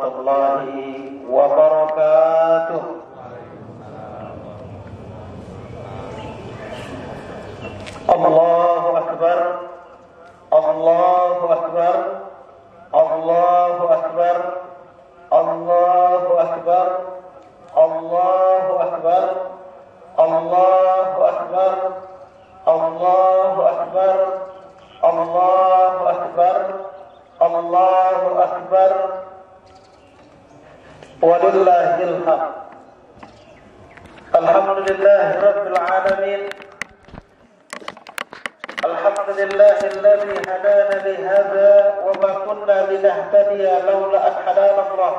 warahmatullahi wabarakatuh. Allahu Akbar, Allahu Akbar, Allahu Akbar, Allahu Akbar, Allahu Akbar, Allahu Akbar, Allahu Akbar, Allahu Akbar, Allahu Akbar, walillahil hamd. Alhamdulillahi rabbil alamin. Alhamdulillahilladzi hadana li hadza wa ma kunna linahtadiya laula an hadana Allah.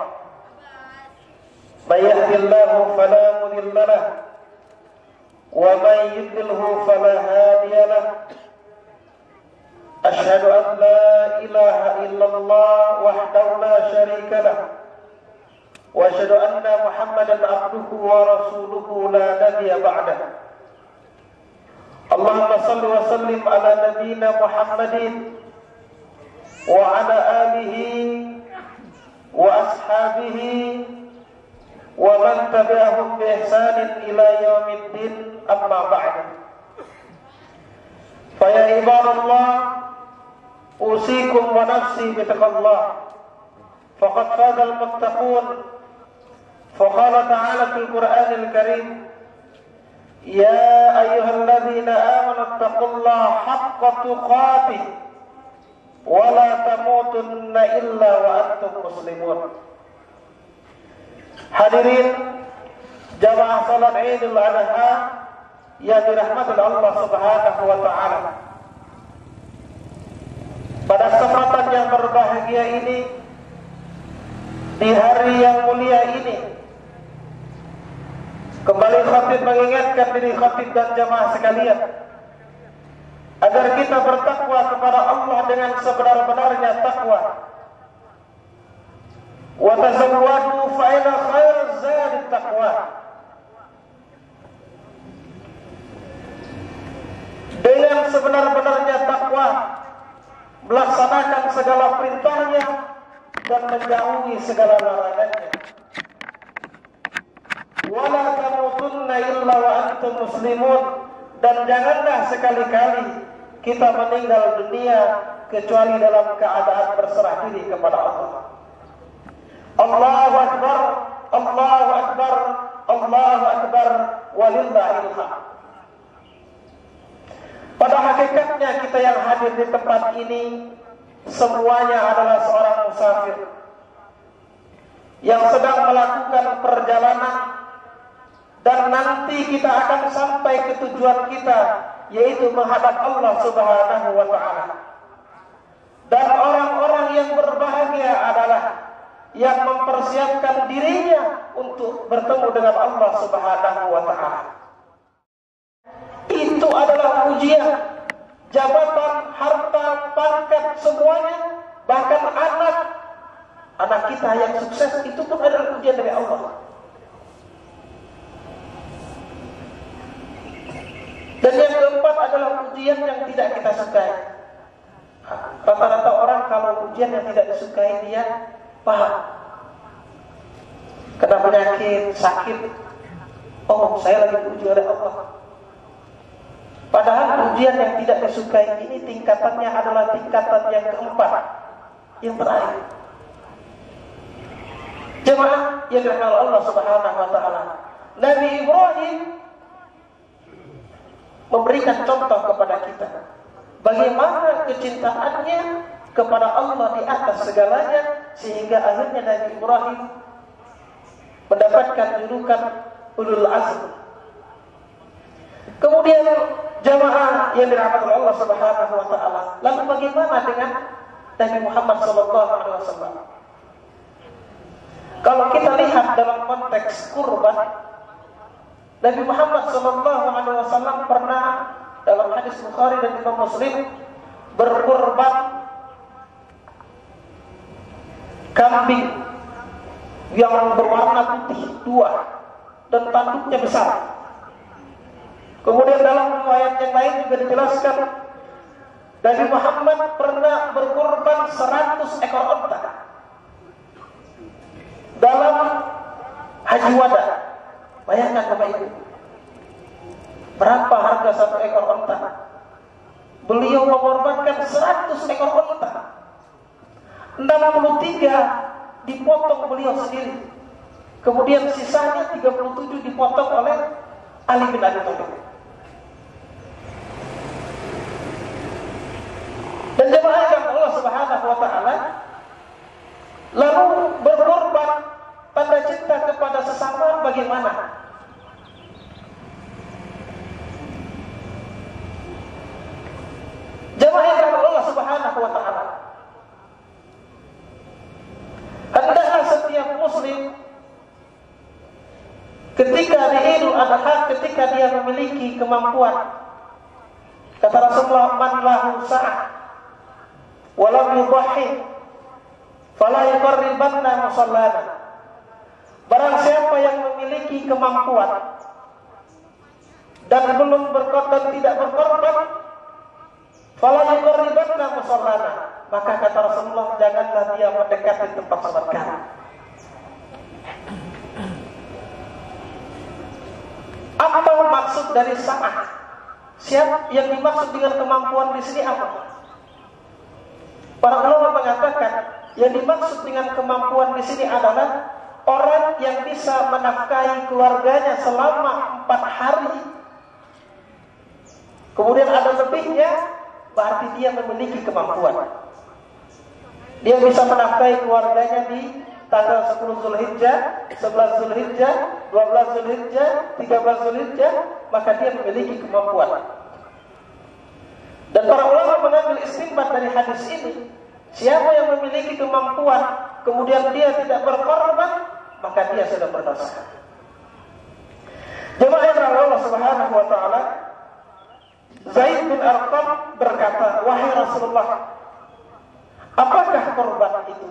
May yahdihillahu fala mudilla lahu wa may yudlilhu fala hadiya lahu. Asyhadu an la ilaha illallah wahdahu la syarika lahu wa asyhadu anna Muhammadan abduhu wa rasuluhu la nabiyya ba'dahu. Allahumma salli wa sallim ala nabiyyina Muhammadin wa ala alihi wa ashabihi wa man tabi'ahum bi ihsanin ila yaumiddin, amma ba'd. Fa ya ibadallah, usikum wa nafsi bi taqwallah. Faqad faza al-muttaqun. Faqala ta'ala fil Qur'anil Karim: Ya ayyuhalladzina amanu taqullaha haqqa tuqatih wa la tamutunna illa wa antum muslimun. Hadirin jamaah salat Idul Adha yang dirahmati Allah Subhanahu wa taala. Pada kesempatan yang berbahagia ini, di hari yang mulia ini, kembali khatib mengingatkan diri khatib dan jamaah sekalian agar kita bertakwa kepada Allah dengan sebenar-benarnya takwa. Wa tazawwadu fa inna khairaz zadi taqwa. Dengan sebenar-benarnya takwa, melaksanakan segala perintahnya dan menjauhi segala larangannya. Wala tamutunna illa wa antum muslimun, dan janganlah sekali-kali kita meninggal dunia kecuali dalam keadaan berserah diri kepada Allah. Allahu Akbar, Allahu Akbar, Allahu Akbar, walillahil hamd. Pada hakikatnya kita yang hadir di tempat ini semuanya adalah seorang musafir yang sedang melakukan perjalanan, dan nanti kita akan sampai ke tujuan kita, yaitu menghadap Allah Subhanahu wa taala. Dan orang-orang yang berbahagia adalah yang mempersiapkan dirinya untuk bertemu dengan Allah Subhanahu wa taala. Itu adalah ujian, jabatan, harta, pangkat, semuanya, bahkan anak kita yang sukses itu pun adalah ujian dari Allah. Dan yang keempat adalah ujian yang tidak kita sukai. Rata-rata orang kalau ujian yang tidak disukai dia paham. Kena penyakit, sakit, oh saya lagi diuji oleh Allah. Padahal ujian yang tidak disukai ini tingkatannya adalah tingkatan yang keempat, yang terakhir. Jemaah yang dirahmati Allah Subhanahu wa taala, Nabi Ibrahim memberikan contoh kepada kita bagaimana kecintaannya kepada Allah di atas segalanya, sehingga akhirnya Nabi Ibrahim mendapatkan julukan Ulul Azm. Kemudian jamaah yang dirahmati Allah Subhanahu wa taala, lalu bagaimana dengan Nabi Muhammad sallallahu alaihi wasallam? Kalau kita lihat dalam konteks kurban, Nabi Muhammad sallallahu alaihi wasallam pernah dalam hadis Bukhari dan Imam Muslim berkurban kambing yang berwarna putih dua dan tanduknya besar. Kemudian dalam riwayat yang lain juga dijelaskan Nabi Muhammad pernah berkurban 100 ekor unta. dalam haji wada. Bayangkan Bapak Ibu, berapa harga satu ekor unta? Beliau mengorbankan 100 ekor unta. 63 dipotong beliau sendiri. Kemudian sisanya 37 dipotong oleh Ali bin Abi Thalib. Dan jemaah yang Allah Subhanahu wa taala lalu berkorban tanda cinta kepada sesama bagaimana? Jemaah yang Allah Subhanahu wa taala, hendaklah setiap muslim ketika di Idul Adha, ketika dia memiliki kemampuan, kata Rasulullah, man lahu sa'ah walam yudahhi fala yuqarribanna musallana. Barang siapa yang memiliki kemampuan dan belum berkorban, tidak berkorban, fala yuqarribanna musallana, maka kata Rasulullah, janganlah dia mendekati tempat salat kami. Apa maksud dari sa'ah? Siapa yang dimaksud dengan kemampuan di sini apa? Para ulama mengatakan yang dimaksud dengan kemampuan di sini adalah orang yang bisa menafkahi keluarganya selama 4 hari. Kemudian ada lebihnya, berarti dia memiliki kemampuan. Dia bisa menafkahi keluarganya di tanggal 10 Zulhijjah, 11 Zulhijjah, 12 Zulhijjah, 13 Zulhijjah, maka dia memiliki kemampuan. Dan para ulama mengambil istinbat dari hadis ini, siapa yang memiliki kemampuan kemudian dia tidak berkorban, maka dia sudah berdosa. Jemaah yang Allah Subhanahu wa taala, Zaid bin Arqam berkata, wahai Rasulullah, apakah korban itu?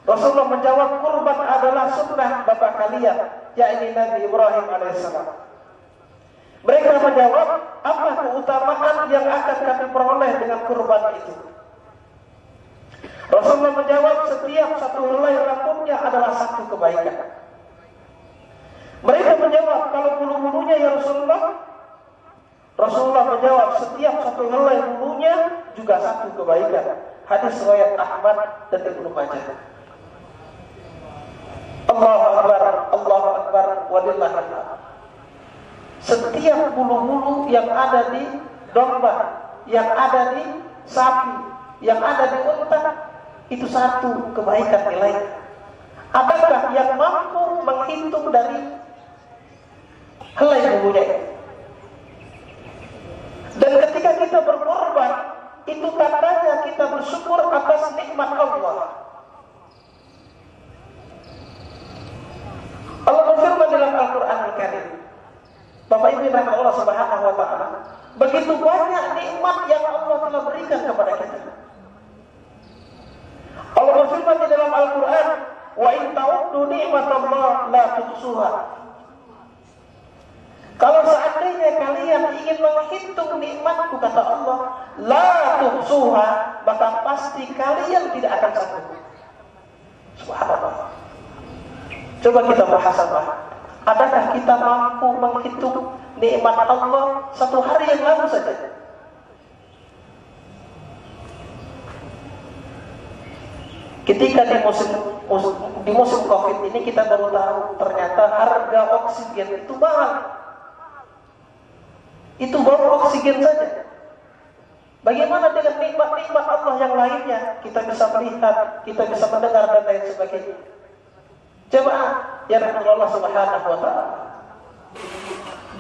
Rasulullah menjawab, kurban adalah sunnah bapak kalian, yakni Nabi Ibrahim alaihissalam. Mereka menjawab, apa keutamaan yang akan kami peroleh dengan kurban itu? Rasulullah menjawab, setiap satu helai rambutnya adalah satu kebaikan. Mereka menjawab, kalau bulu-bulunya ya Rasulullah? Rasulullah menjawab, setiap satu helai bulunya juga satu kebaikan. Hadis riwayat Ahmad dan Ibnu Majah. Allahu Akbar, Allahu Akbar, walillahil hamd. Setiap bulu-bulu yang ada di domba, yang ada di sapi, yang ada di unta, itu satu kebaikan nilai. Adakah yang mampu menghitung dari helai bulunya itu? Dan ketika kita berkorban, itu tandanya kita bersyukur atas nikmat Allah. Allah berfirman dalam Al-Quran Al-Karim, Bapak Ibu yang Allah Subhanahu wa taala, begitu banyak nikmat yang Allah telah berikan kepada kita. Allah berfirman di dalam Al-Quran, wa in ta'uddu ni'matallah la tuhsuha. Kalau seandainya kalian ingin menghitung nikmatku, kata Allah, la tuhsuha, maka pasti kalian tidak akan sanggup. Subhanallah. Coba kita muhasabah. Adakah kita mampu menghitung nikmat Allah satu hari yang lalu saja? Ketika di musim Covid ini kita baru tahu ternyata harga oksigen itu mahal. Itu baru oksigen saja. Bagaimana dengan nikmat-nikmat Allah yang lainnya? Kita bisa melihat, kita bisa mendengar dan lain sebagainya. Jemaah yang rahmat Allah Subhanahu wa taala.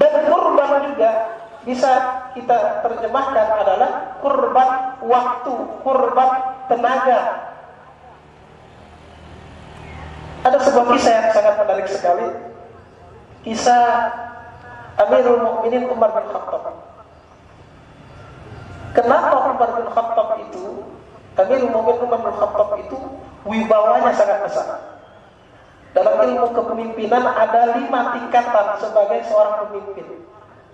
Dan kurban juga bisa kita terjemahkan adalah kurban waktu, kurban tenaga. Ada sebuah kisah yang sangat menarik sekali. Kisah Amirul Mukminin Umar bin Khattab. Kenapa Umar bin Khattab itu, Amirul Mukminin Umar bin Khattab itu wibawanya sangat besar? Dalam ilmu kepemimpinan ada 5 tingkatan sebagai seorang pemimpin.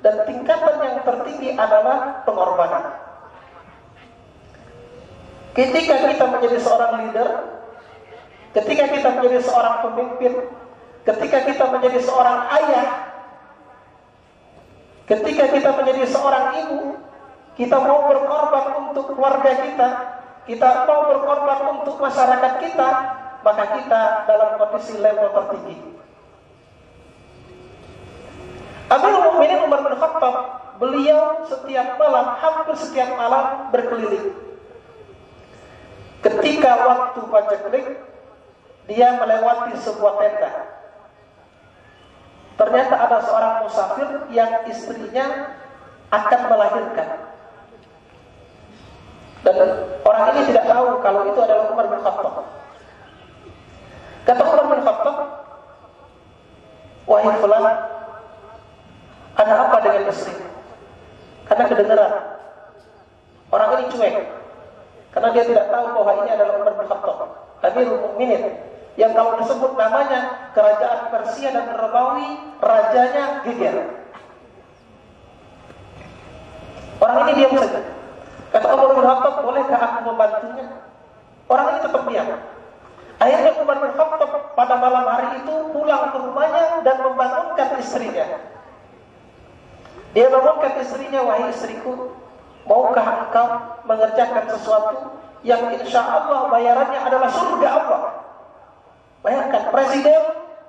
Dan tingkatan yang tertinggi adalah pengorbanan. Ketika kita menjadi seorang leader, ketika kita menjadi seorang pemimpin, ketika kita menjadi seorang ayah, ketika kita menjadi seorang ibu, kita mau berkorban untuk keluarga kita, kita mau berkorban untuk masyarakat kita, maka kita dalam kondisi level tertinggi. Amirul Mukminin Umar bin Khattab, beliau setiap malam, hampir setiap malam berkeliling. Ketika waktu paceklik, dia melewati sebuah tenda. Ternyata ada seorang musafir yang istrinya akan melahirkan. Dan orang ini tidak tahu kalau itu adalah Umar bin Khattab. Kata Umar bin Khattab, "Wahai fulan, ada apa dengan istri?" Karena kedengaran. Orang ini cuek, karena dia tidak tahu bahwa ini adalah Umar bin Khattab, Amirul Mukminin, yang kalau disebut namanya kerajaan Persia dan Romawi, rajanya geger. Orang ini diam saja. Kata Umar bin Khattab, "Bolehkah aku membantunya?" Orang ini tetap diam. Akhirnya Umar bin Khattab pada malam hari itu pulang ke rumahnya dan membangunkan istrinya. Dia bangunkan istrinya, "Wahai istriku, maukah engkau mengerjakan sesuatu yang insya Allah bayarannya adalah surga Allah?" Bayangkan, presiden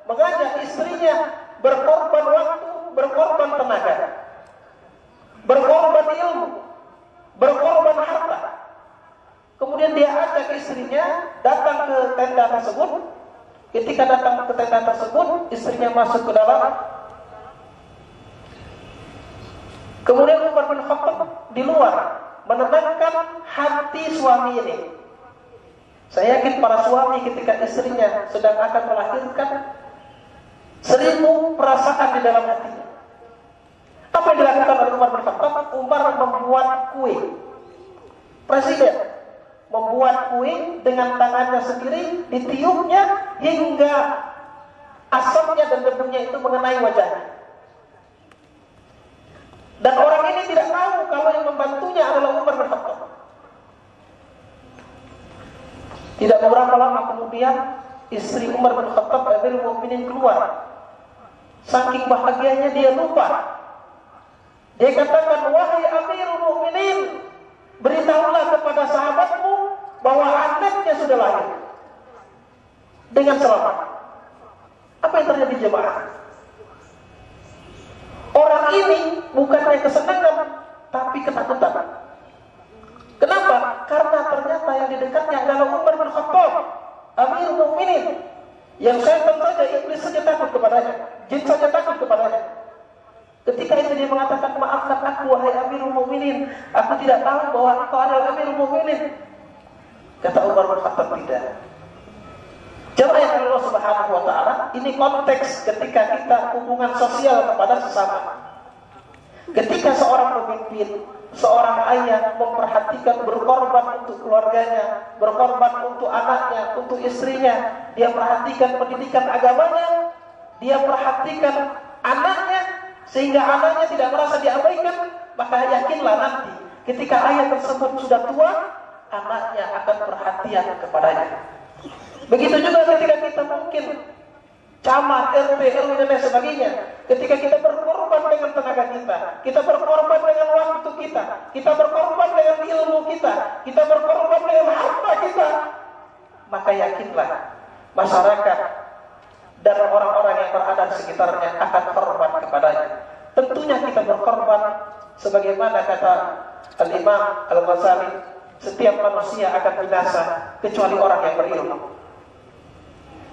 mengajak istrinya berkorban waktu, berkorban tenaga, berkorban ilmu, berkorban harta. Kemudian dia ajak istrinya datang ke tenda tersebut. Ketika datang ke tenda tersebut, istrinya masuk ke dalam. Kemudian Umar bin Khattab di luar menenangkan hati suami ini. Saya yakin para suami ketika istrinya sedang akan melahirkan, 1000 perasaan di dalam hatinya. Apa yang dilakukan oleh Umar bin Khattab? Umar membuat kue. Presiden membuat kue dengan tangannya sendiri, ditiupnya hingga asapnya dan debunya itu mengenai wajahnya. Dan orang ini tidak tahu kalau yang membantunya adalah Umar bin Khattab. Tidak beberapa lama kemudian, istri Umar bin Khattab, Amirul Mukminin, keluar. Saking bahagianya dia lupa. Dia katakan, "Wahai Amirul Mukminin, beritahulah kepada sahabatmu bahwa anaknya sudah lahir dengan selamat." Apa yang terjadi jemaah? Orang ini bukannya kesenangan, tapi ketakutan. Kenapa? Karena ternyata yang di dekatnya adalah Umar bin Khattab, Amirul Mukminin, yang setan saja, iblis saja takut kepadanya, jin saja takut kepadanya. Ketika itu dia mengatakan, "Maafkan aku, wahai Amirul Mukminin, aku tidak tahu bahwa engkau adalah Amirul Mukminin." Kata Umar bin Khattab, "Tidak." Jemaah yang Allah Subhanahu wa taala, ini konteks ketika kita hubungan sosial kepada sesama. Ketika seorang pemimpin, seorang ayah memperhatikan, berkorban untuk keluarganya, berkorban untuk anaknya, untuk istrinya, dia perhatikan pendidikan agamanya, dia perhatikan anaknya sehingga anaknya tidak merasa diabaikan, maka yakinlah nanti ketika ayah tersebut sudah tua, anaknya akan perhatian kepadanya. Begitu juga ketika kita mungkin camat, RT, RW dan lain sebagainya. Ketika kita berkorban dengan tenaga kita berkorban dengan waktu kita berkorban dengan ilmu kita berkorban dengan harta kita, maka yakinlah masyarakat dan orang-orang yang berada di sekitarnya akan hormat kepadanya. Tentunya kita berkorban sebagaimana kata Al-Imam Al-Ghazali, setiap manusia akan binasa kecuali orang yang berilmu.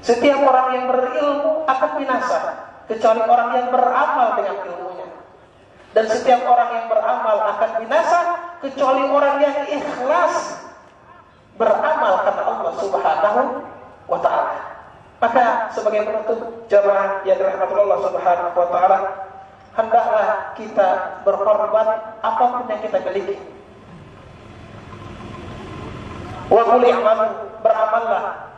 Setiap orang yang berilmu akan binasa kecuali orang yang beramal dengan ilmunya. Dan setiap orang yang beramal akan binasa kecuali orang yang ikhlas beramal karena Allah Subhanahu wa taala. Maka sebagai penutup, jamaah yang dirahmati Allah Subhanahu wa taala, hendaklah kita berkorban apapun yang kita miliki. Wa qul i'malu, beramallah.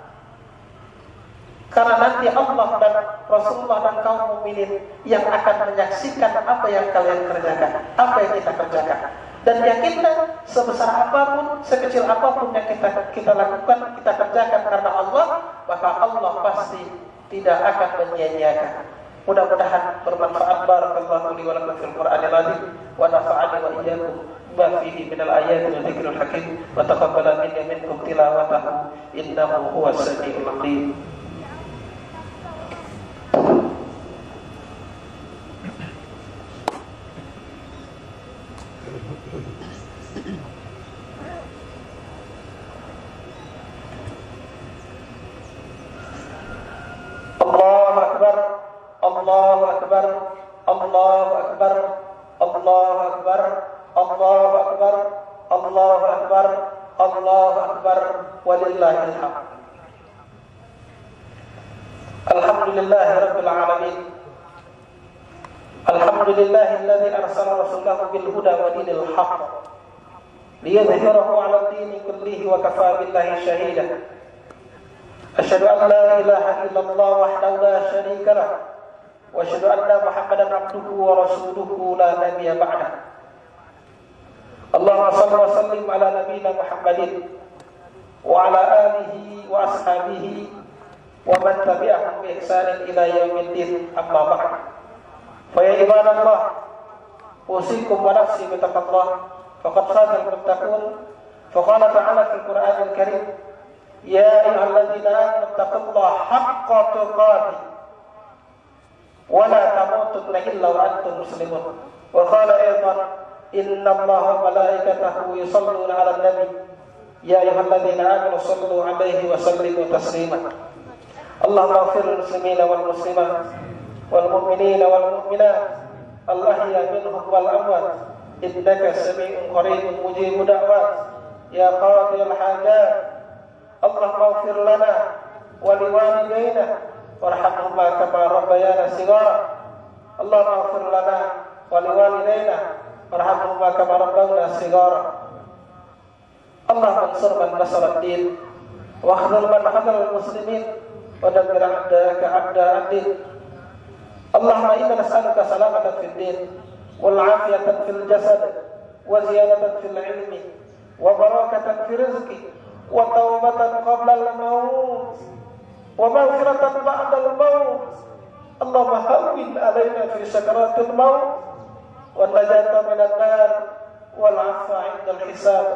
Karena nanti Allah dan Rasulullah dan kaum mukminin yang akan menyaksikan apa yang kalian kerjakan, apa yang kita kerjakan. Dan yakinlah sebesar apapun, sekecil apapun yang kita lakukan, kita kerjakan karena Allah, maka Allah pasti tidak akan menyia-nyiakan. Mudah-mudahan bermanfaat. Barakallahu li wa lakum fil Qur'anil azim wa nafa'ani wa iyyakum ma fihi minal ayati wa dzikril hakim wa taqabbala minni minkum tilawatahu innahu huwas samiul alim. Allahu akbar, Allahu akbar, Allahu akbar, Allahu akbar, Allahu akbar, Allahu akbar, Allahu akbar, walillahil hamd. Alhamdulillahirabbil alamin. Alhamdulillahilladzi arsala rasulahu bil huda wa dinil haqq liyudhhirahu 'ala ad-dini kullihi wa kafaa billahi shahida. Asyhadu an la ilaha illallah wahdahu la syarika lah wa asyhadu anna Muhammadan abduhu wa rasuluhu la nabiyya ba'dah. Allahumma shalli wa sallim ala nabiyyina Muhammadin wa ala alihi wa ashabihi wa man tabi'ahum bi ihsanin ila yaumiddin, amma ba'd. Fa ya ibadallah, usikum wa nafsi bi taqwallah faqad faza al-muttaqun. Fa qala ta'ala fil Qur'anil Karim: Ya ayyuhalladzina amanu taqullaha haqqa tuqatih wa la tamutunna illa wa antum muslimun. Wa qala aidan: Innallaha wa malaikatahu yusholluna 'alan nabi ya ayyuhalladzina amanu shallu 'alaihi wa sallimu taslima. Allahumma ighfir lil muslimina wal muslimat wal mu'minina wal mu'minat al-ahya minhum wal amwat innaka samii'un qariibun mujibud da'wat ya qadiyal hajat. Allahumma ighfir lana wa liwalidayna warhamhuma kama rabbayana shighara. Allahumma ighfir lana wa liwalidayna warhamhuma kama rabbayana shighara. Allahumma ansur man nasara ad-din wa khudhul man khadhal al-muslimin wa dammir a'da'aka a'da' ad-din. Allahumma inna nas'aluka salamatan fid din wal 'afiyatan fil jasad wa ziyadatan fil 'ilmi wa barakatan fil rizqi wa taubatan qabla al-maut wa maghfiratan ba'da al-maut. Allahumma hawwin 'alaina fi sakaratil maut wa najata minan nar wal 'afwa 'inda al-hisab.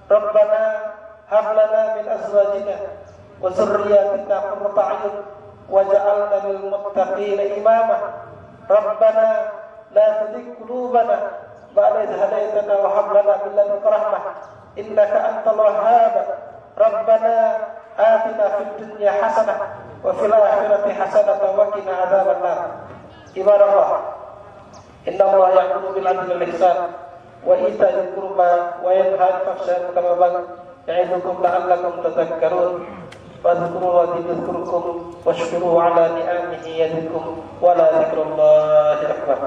Rabbana hab lana min azwajina wa dhurriyyatina qurrata 'ayun waj'alna lil muttaqina imama. Rabbana la tuzigh qulubana ba'da idh hadaytana wa hab lana min ladunka rahmah innaka antal wahhab. Rabbana atina fid dunya hasanah wa fil akhirati hasanah wa qina adzaban nar. Ibadallah, innallaha ya'muru bil 'adli wal ihsan wa ita'il qurba wa yanha 'anil fahsya'i wal munkari wal baghi ya'idukum la'allakum tadhakkarun. Fadhkurullaha yadhkurkum washkuruhu 'ala ni'amihi yazidkum wa la dzikrullahi akbar.